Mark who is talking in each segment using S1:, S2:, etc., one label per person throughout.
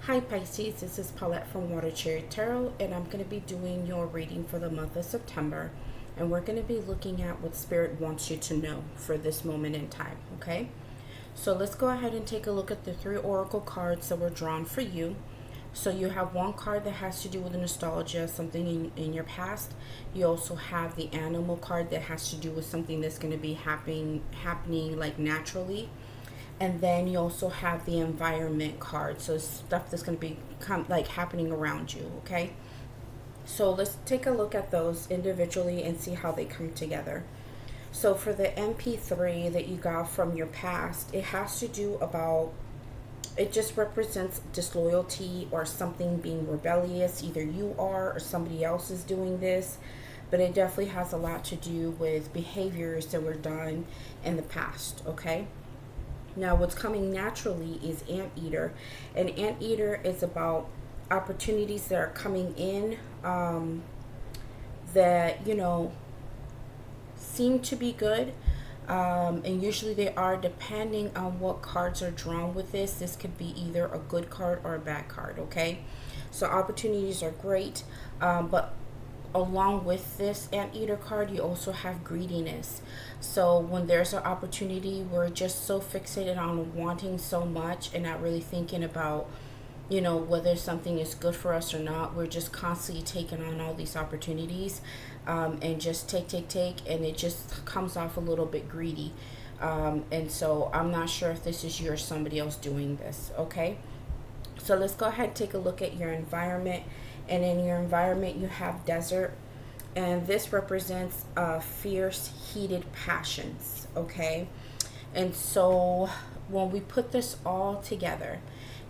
S1: Hi Pisces, this is Paulette from Watersigns Tarot, and I'm going to be doing your reading for the month of September. And we're going to be looking at what Spirit wants you to know for this moment in time, okay? So let's go ahead and take a look at the 3 oracle cards that were drawn for you. So you have one card that has to do with nostalgia, something in your past. You also have the animal card that has to do with something that's going to be happening like naturally. And then you also have the environment card, so stuff that's going to be like happening around you, okay? So let's take a look at those individually and see how they come together. So for the MP3 that you got from your past, it has to do about, it just represents disloyalty or something being rebellious. Either you are or somebody else is doing this, but it definitely has a lot to do with behaviors that were done in the past, okay? Now, what's coming naturally is Anteater. And Anteater is about opportunities that are coming in that, seem to be good. And usually they are, depending on what cards are drawn with this. This could be either a good card or a bad card, okay? So opportunities are great, but along with this Anteater card, you also have greediness. So when there's an opportunity, we're just so fixated on wanting so much and not really thinking about, whether something is good for us or not. We're just constantly taking on all these opportunities and just take, and it just comes off a little bit greedy. And so I'm not sure if this is you or somebody else doing this, okay? So let's go ahead and take a look at your environment. And in your environment, you have desert. And this represents fierce, heated passions, okay? And so when we put this all together,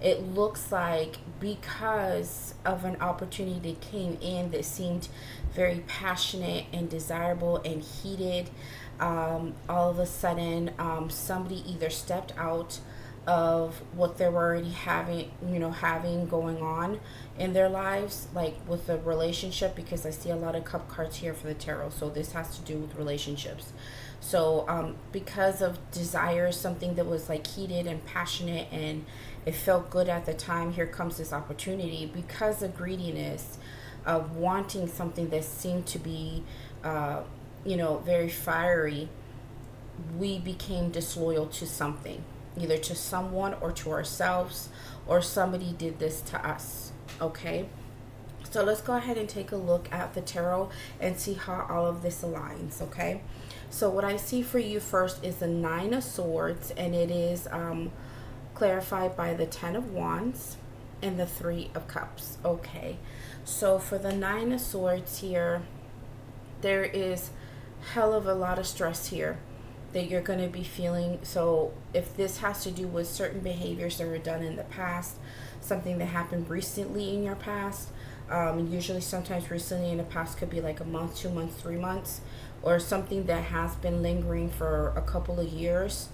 S1: it looks like because of an opportunity that came in that seemed very passionate and desirable and heated, all of a sudden, somebody either stepped out of what they were already having going on in their lives, like with a relationship, because I see a lot of cup cards here for the tarot, so this has to do with relationships. So because of desire, something that was like heated and passionate and it felt good at the time, here comes this opportunity. Because of greediness, of wanting something that seemed to be very fiery, we became disloyal to something, either to someone or to ourselves, or somebody did this to us, okay? So let's go ahead and take a look at the tarot and see how all of this aligns, okay? So what I see for you first is the 9 of Swords, and it is clarified by the 10 of Wands and the 3 of Cups, okay? So for the 9 of Swords here, there is hell of a lot of stress here that you're going to be feeling. So if this has to do with certain behaviors that were done in the past, something that happened recently in your past, usually sometimes recently in the past could be like a month, 2 months, 3 months, or something that has been lingering for a couple of years,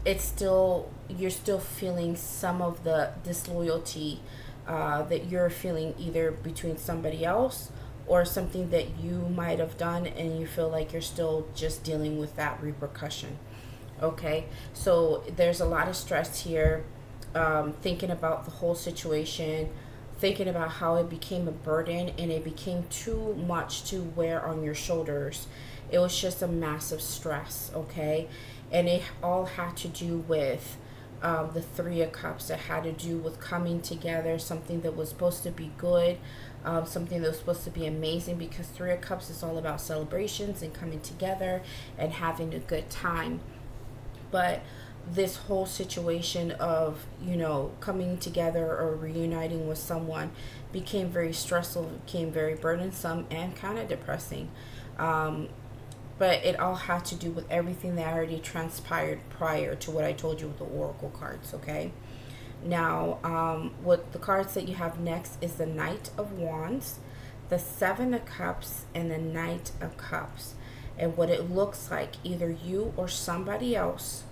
S1: you're still feeling some of the disloyalty that you're feeling either between somebody else or something that you might have done, and you feel like you're still just dealing with that repercussion, okay? So there's a lot of stress here, thinking about the whole situation, thinking about how it became a burden and it became too much to wear on your shoulders. It was just a massive stress, okay? And it all had to do with the 3 of Cups. It had to do with coming together, something that was supposed to be good, something that was supposed to be amazing, because 3 of Cups is all about celebrations and coming together and having a good time. But this whole situation of, coming together or reuniting with someone became very stressful, became very burdensome and kind of depressing. But it all had to do with everything that already transpired prior to what I told you with the oracle cards, okay? Now, what the cards that you have next is the Knight of Wands, the 7 of Cups, and the Knight of Cups. And what it looks like, either you or somebody else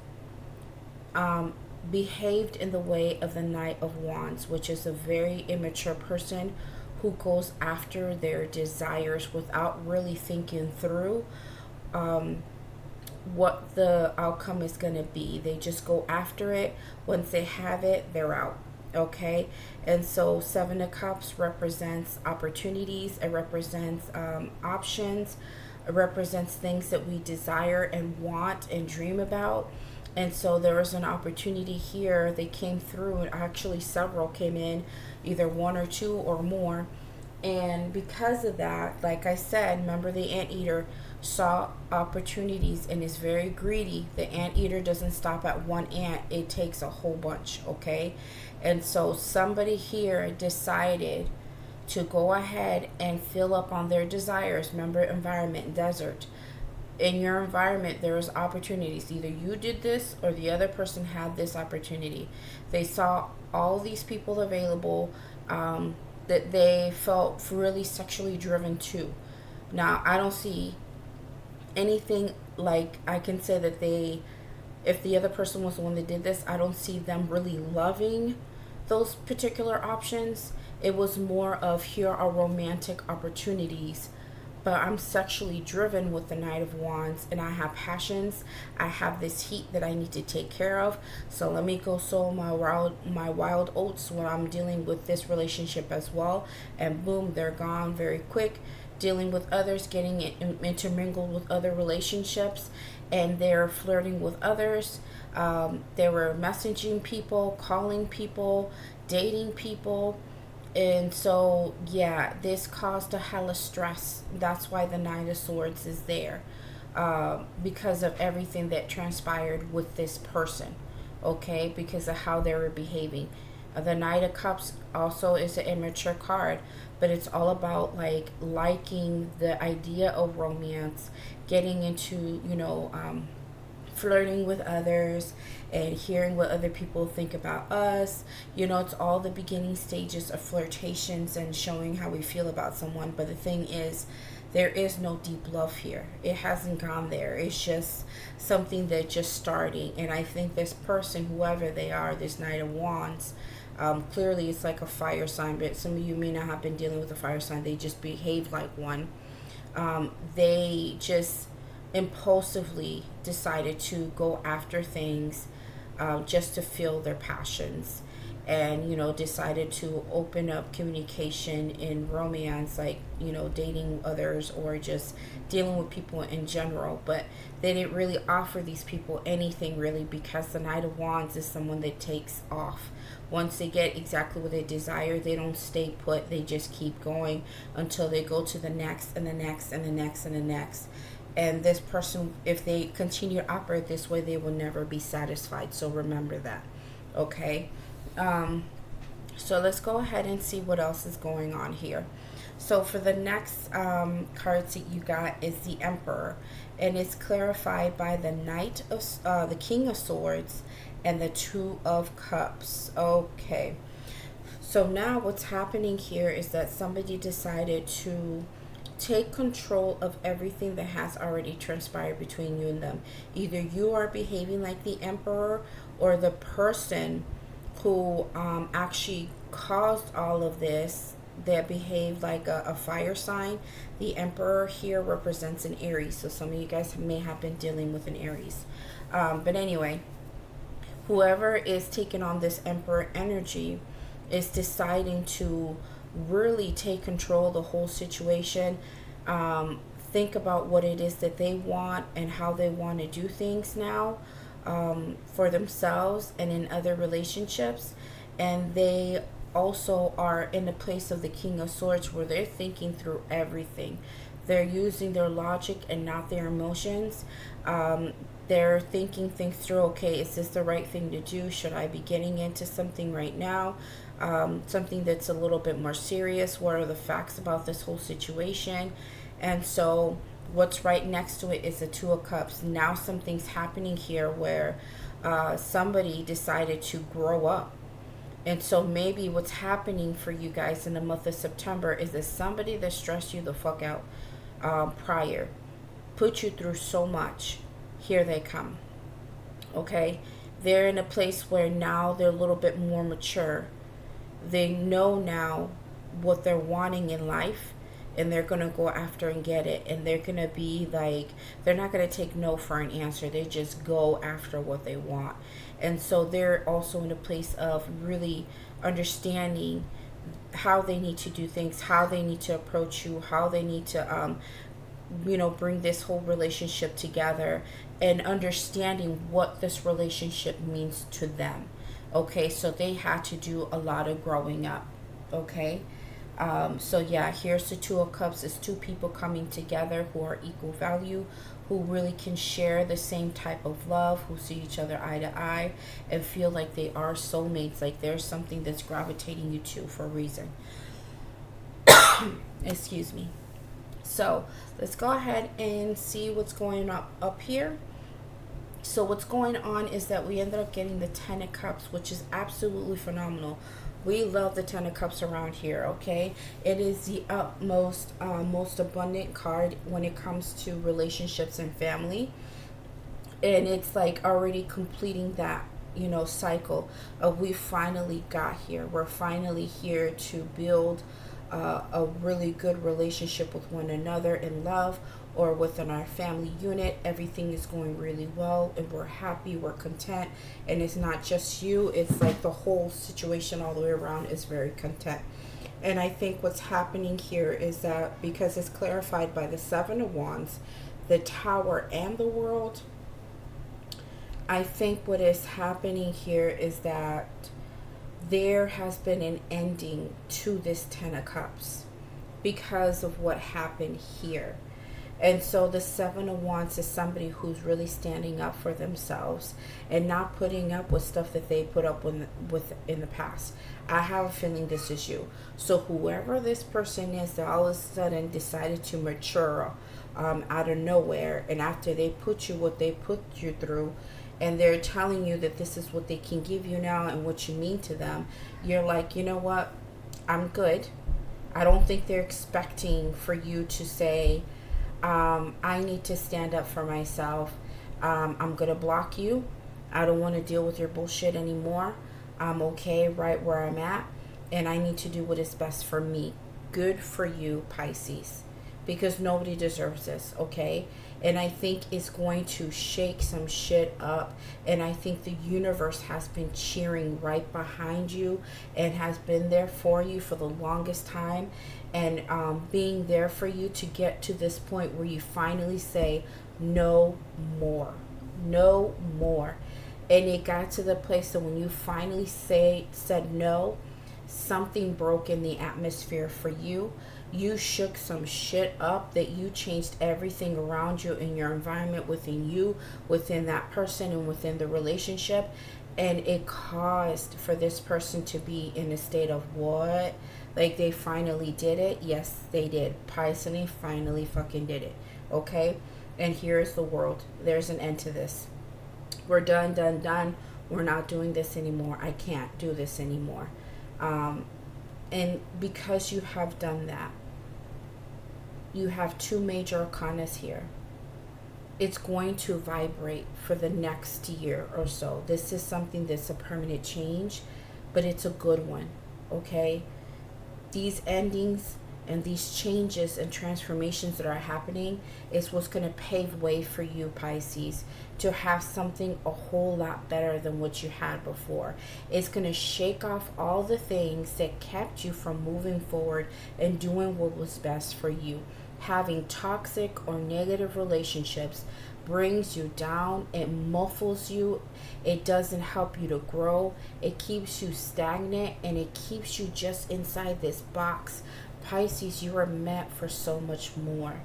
S1: behaved in the way of the Knight of Wands, which is a very immature person who goes after their desires without really thinking through what the outcome is going to be. They just go after it. Once they have it, they're out. Okay, and so Seven of Cups represents opportunities. It represents options. It represents things that we desire and want and dream about. And so there was an opportunity here. They came through, and actually several came in, either one or two or more. And because of that, like I said, remember the anteater saw opportunities and is very greedy. The anteater doesn't stop at one ant, it takes a whole bunch, okay? And so somebody here decided to go ahead and fill up on their desires. Remember, environment, desert. In your environment, there was opportunities. Either you did this or the other person had this opportunity. They saw all these people available that they felt really sexually driven to. Now, I don't see anything like I can say that if the other person was the one that did this, I don't see them really loving those particular options. It was more of, here are romantic opportunities, but I'm sexually driven with the Knight of Wands, and I have passions. I have this heat that I need to take care of. So let me go sow my wild oats when I'm dealing with this relationship as well. And boom, they're gone very quick. Dealing with others, getting intermingled with other relationships, and they're flirting with others. They were messaging people, calling people, dating people. And so, yeah, this caused a hella stress. That's why the Nine of Swords is there, because of everything that transpired with this person, okay, because of how they were behaving. The Knight of Cups also is an immature card, but it's all about like liking the idea of romance, getting into, flirting with others and hearing what other people think about us. It's all the beginning stages of flirtations and showing how we feel about someone. But the thing is, there is no deep love here. It hasn't gone there. It's just something that's just starting. And I think this person, whoever they are, this Knight of Wands, clearly it's like a fire sign, but some of you may not have been dealing with a fire sign. They just behave like one. They just impulsively decided to go after things just to feel their passions, and decided to open up communication in romance, like dating others or just dealing with people in general. But they didn't really offer these people anything really, because the Knight of Wands is someone that takes off. Once they get exactly what they desire, they don't stay put. They just keep going until they go to the next and the next and the next and the next. And this person, if they continue to operate this way, they will never be satisfied. So remember that. Okay. So let's go ahead and see what else is going on here. So for the next cards that you got is the Emperor, and it's clarified by the Knight of the King of Swords and the Two of Cups. Okay. So now what's happening here is that somebody decided to take control of everything that has already transpired between you and them. Either you are behaving like the Emperor, or the person who actually caused all of this, that behaved like a fire sign. The Emperor here represents an Aries, so some of you guys may have been dealing with an Aries. But anyway, whoever is taking on this Emperor energy is deciding to really take control of the whole situation. Think about what it is that they want and how they want to do things now, for themselves and in other relationships. And they also are in the place of the King of Swords, where they're thinking through everything. They're using their logic and not their emotions. They're thinking things through. Okay, is this the right thing to do? Should I be getting into something right now? Something that's a little bit more serious. What are the facts about this whole situation? And so what's right next to it is the Two of Cups. Now something's happening here where somebody decided to grow up. And so maybe what's happening for you guys in the month of September is that somebody that stressed you the fuck out prior, put you through so much, here they come. Okay? They're in a place where now they're a little bit more mature. They know now what they're wanting in life, and they're going to go after and get it. And they're going to be like, they're not going to take no for an answer. They just go after what they want. And so they're also in a place of really understanding how they need to do things, how they need to approach you, how they need to bring this whole relationship together, and understanding what this relationship means to them. Okay, so they had to do a lot of growing up. Okay, so yeah, here's the Two of Cups. It's two people coming together who are equal value, who really can share the same type of love, who see each other eye to eye and feel like they are soulmates, like there's something that's gravitating you to for a reason. Excuse me. So let's go ahead and see what's going up here. So what's going on is that we ended up getting the Ten of Cups, which is absolutely phenomenal. We love the Ten of Cups around here, okay? It is the utmost, most abundant card when it comes to relationships and family. And it's like already completing that, cycle of we finally got here. We're finally here to build a really good relationship with one another in love, or within our family unit. Everything is going really well and we're happy, we're content, and it's not just you, it's like the whole situation all the way around is very content. And I think what's happening here is that because it's clarified by the Seven of Wands, the Tower, and the World, I think what is happening here is that there has been an ending to this Ten of Cups because of what happened here. And so the Seven of Wands is somebody who's really standing up for themselves and not putting up with stuff that they put up with in the past. I have a feeling this is you. So whoever this person is that all of a sudden decided to mature out of nowhere, and after they put you what they put you through, and they're telling you that this is what they can give you now and what you mean to them, you're like, you know what? I'm good. I don't think they're expecting for you to say, I need to stand up for myself. I'm going to block you. I don't want to deal with your bullshit anymore. I'm okay right where I'm at. And I need to do what is best for me. Good for you, Pisces. Because nobody deserves this, okay? And I think it's going to shake some shit up. And I think the universe has been cheering right behind you and has been there for you for the longest time. And being there for you to get to this point where you finally say, no more. No more. And it got to the place that when you finally said no, something broke in the atmosphere for you. You shook some shit up, that you changed everything around you in your environment, within you, within that person, and within the relationship. And it caused for this person to be in a state of what? Like they finally did it? Yes, they did. Pisces finally fucking did it. Okay? And here's the World. There's an end to this. We're done. We're not doing this anymore. I can't do this anymore. And because you have done that, you have two major arcanas here. It's going to vibrate for the next year or so. This is something that's a permanent change, but it's a good one, okay? These endings and these changes and transformations that are happening is what's going to pave way for you, Pisces, to have something a whole lot better than what you had before. It's going to shake off all the things that kept you from moving forward and doing what was best for you. Having toxic or negative relationships brings you down. It muffles you. It doesn't help you to grow. It keeps you stagnant, and it keeps you just inside this box. Pisces, you are meant for so much more.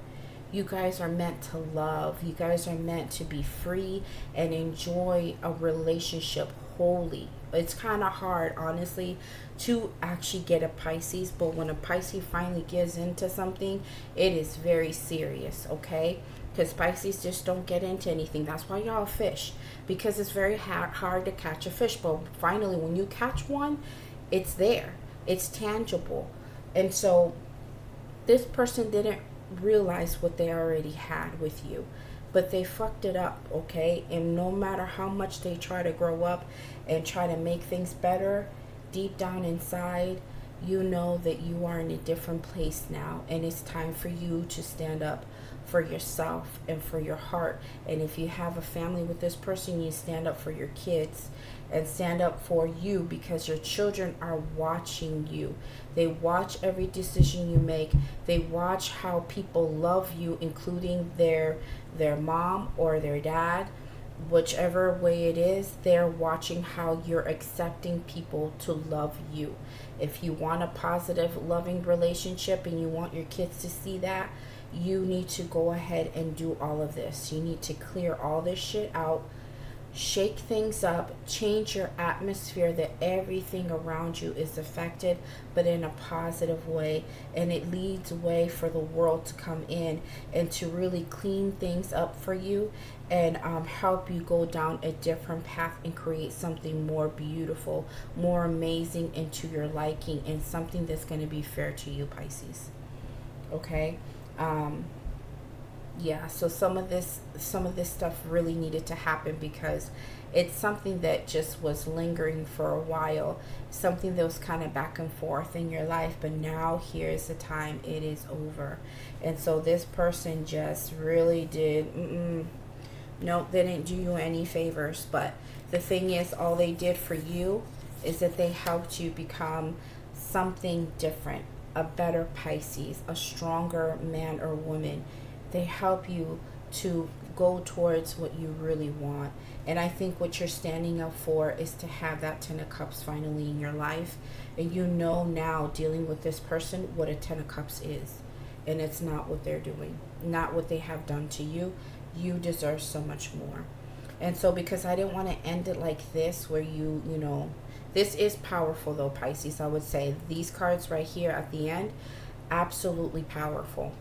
S1: You guys are meant to love. You guys are meant to be free and enjoy a relationship wholly. It's kind of hard, honestly, to actually get a Pisces, but when a Pisces finally gives into something, it is very serious, okay? Because Pisces just don't get into anything. That's why y'all fish, because it's very hard to catch a fish. But finally, when you catch one, it's there. It's tangible. And so this person didn't realize what they already had with you, but they fucked it up, okay? And no matter how much they try to grow up and try to make things better, deep down inside, you know that you are in a different place now, and it's time for you to stand up for yourself and for your heart. And if you have a family with this person, you stand up for your kids and stand up for you, because your children are watching you. They watch every decision you make. They watch how people love you, including their mom or their dad. Whichever way it is, they're watching how you're accepting people to love you. If you want a positive, loving relationship and you want your kids to see that, you need to go ahead and do all of this. You need to clear all this shit out, shake things up, change your atmosphere, that everything around you is affected, but in a positive way. And it leads way for the world to come in and to really clean things up for you, and help you go down a different path and create something more beautiful, more amazing, and to your liking, and something that's going to be fair to you, Pisces. Okay? Yeah, so some of this stuff really needed to happen, because it's something that just was lingering for a while, something that was kind of back and forth in your life, but now here's the time it is over. And so this person just really did nope, they didn't do you any favors. But the thing is, all they did for you is that they helped you become something different, a better Pisces, a stronger man or woman. They help you to go towards what you really want. And I think what you're standing up for is to have that Ten of Cups finally in your life. And you know now, dealing with this person, what a Ten of Cups is. And it's not what they're doing, not what they have done to you. You deserve so much more. And so, because I didn't want to end it like this, where you know, this is powerful though, Pisces. I would say these cards right here at the end, absolutely powerful.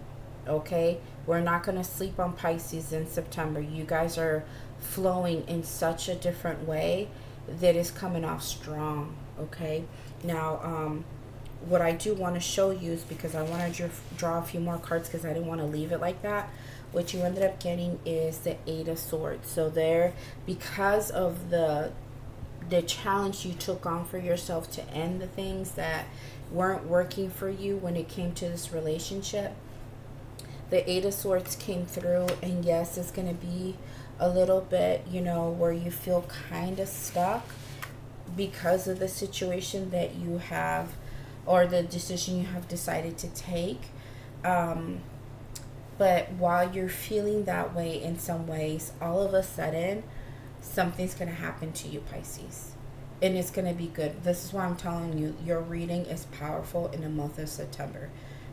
S1: Okay, we're not going to sleep on Pisces in September. You guys are flowing in such a different way that is coming off strong. Okay, now what I do want to show you is, because I want to draw a few more cards, because I didn't want to leave it like that. What you ended up getting is the Eight of Swords. So there, because of the challenge you took on for yourself to end the things that weren't working for you when it came to this relationship, the Eight of Swords came through. And yes, it's going to be a little bit, you know, where you feel kind of stuck because of the situation that you have, or the decision you have decided to take. But while you're feeling that way in some ways, all of a sudden, something's going to happen to you, Pisces. And it's going to be good. This is why I'm telling you, your reading is powerful in the month of September.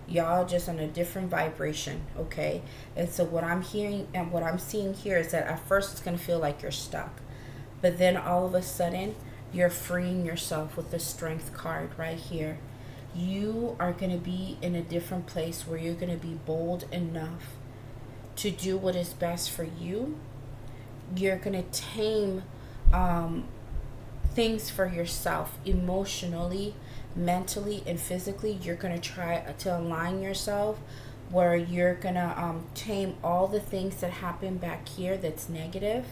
S1: Y'all just on a different vibration, okay? And so what I'm hearing and what I'm seeing here is that at first it's going to feel like you're stuck. But then all of a sudden, you're freeing yourself with the Strength card right here. You are going to be in a different place where you're going to be bold enough to do what is best for you. You're going to tame things for yourself emotionally, mentally, and physically. You're going to try to align yourself where you're going to tame all the things that happen back here that's negative,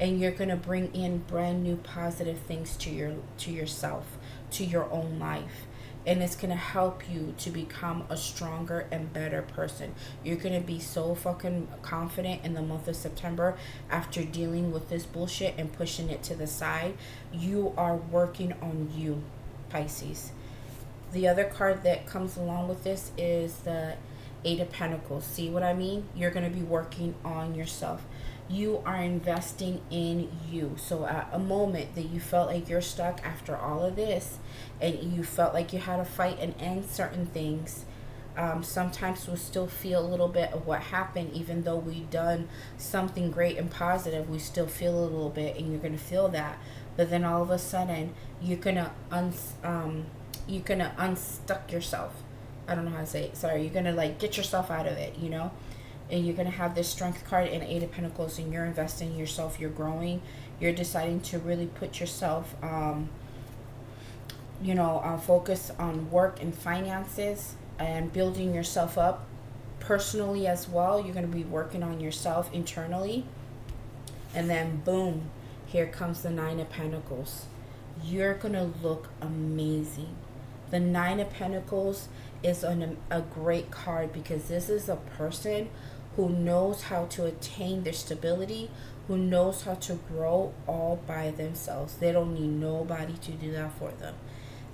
S1: and you're going to bring in brand new positive things to yourself, to your own life. And it's going to help you to become a stronger and better person. You're going to be so fucking confident in the month of September after dealing with this bullshit and pushing it to the side. You are working on you, Pisces. The other card that comes along with this is the Eight of Pentacles. See what I mean? You're going to be working on yourself. You are investing in you. So at a moment that you felt like you're stuck after all of this, and you felt like you had to fight and end certain things, sometimes we'll still feel a little bit of what happened. Even though we've done something great and positive, we still feel a little bit, and you're going to feel that. But then all of a sudden, you're going to unstuck yourself. I don't know how to say it. Sorry. You're going to like get yourself out of it, you know? And you're going to have this Strength card and Eight of Pentacles, and you're investing in yourself. You're growing. You're deciding to really put yourself, focus on work and finances and building yourself up personally as well. You're going to be working on yourself internally. And then, boom, here comes the Nine of Pentacles. You're going to look amazing. The Nine of Pentacles is a great card because this is a person who knows how to attain their stability, who knows how to grow all by themselves. They don't need nobody to do that for them.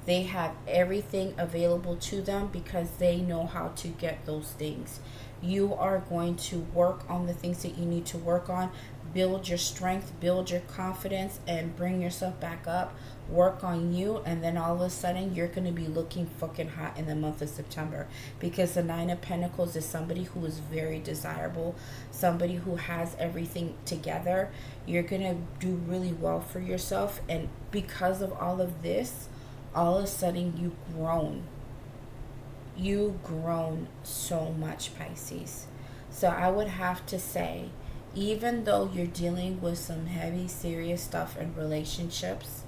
S1: They have everything available to them because they know how to get those things. You are going to work on the things that you need to work on. Build your strength, build your confidence, and bring yourself back up. Work on you, and then all of a sudden you're going to be looking fucking hot in the month of September, because the Nine of Pentacles is somebody who is very desirable, somebody who has everything together. You're going to do really well for yourself, and because of all of this, all of a sudden you've grown so much, Pisces. So I would have to say, even though you're dealing with some heavy, serious stuff in relationships,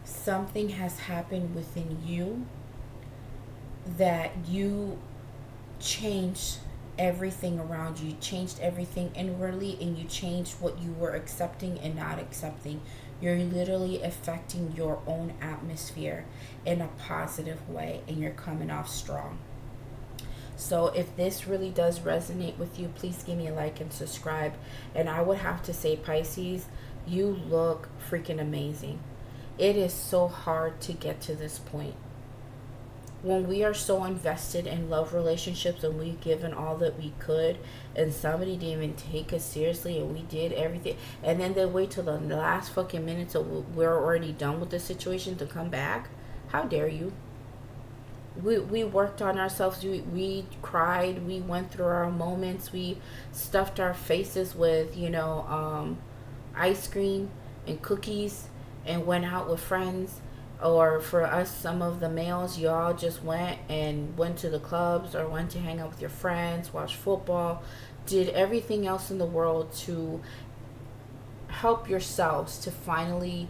S1: something has happened within you that you changed everything around you. You changed everything inwardly, and you changed what you were accepting and not accepting. You're literally affecting your own atmosphere in a positive way, and you're coming off strong. So if this really does resonate with you, please give me a like and subscribe. And I would have to say, Pisces, you look freaking amazing. It is so hard to get to this point. When we are so invested in love relationships and we've given all that we could, and somebody didn't even take us seriously, and we did everything, and then they wait till the last fucking minute till we're already done with the situation to come back, how dare you? We worked on ourselves. We cried. We went through our moments. We stuffed our faces with, ice cream and cookies, and went out with friends. Or for us, some of the males, y'all just went to the clubs or went to hang out with your friends, watch football, did everything else in the world to help yourselves to finally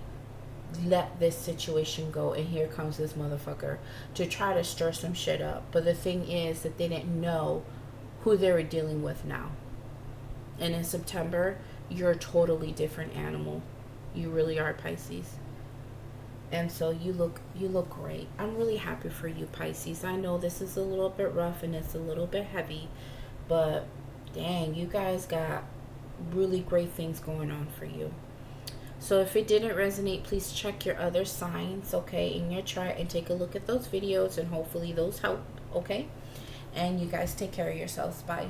S1: let this situation go. And here comes this motherfucker to try to stir some shit up. But the thing is that they didn't know who they were dealing with now. And in September, you're a totally different animal. You really are, Pisces. And so you look great. I'm really happy for you, Pisces. I know this is a little bit rough and it's a little bit heavy, but dang, you guys got really great things going on for you. So if it didn't resonate, please check your other signs, okay, in your chart, and take a look at those videos, and hopefully those help, okay? And you guys take care of yourselves. Bye.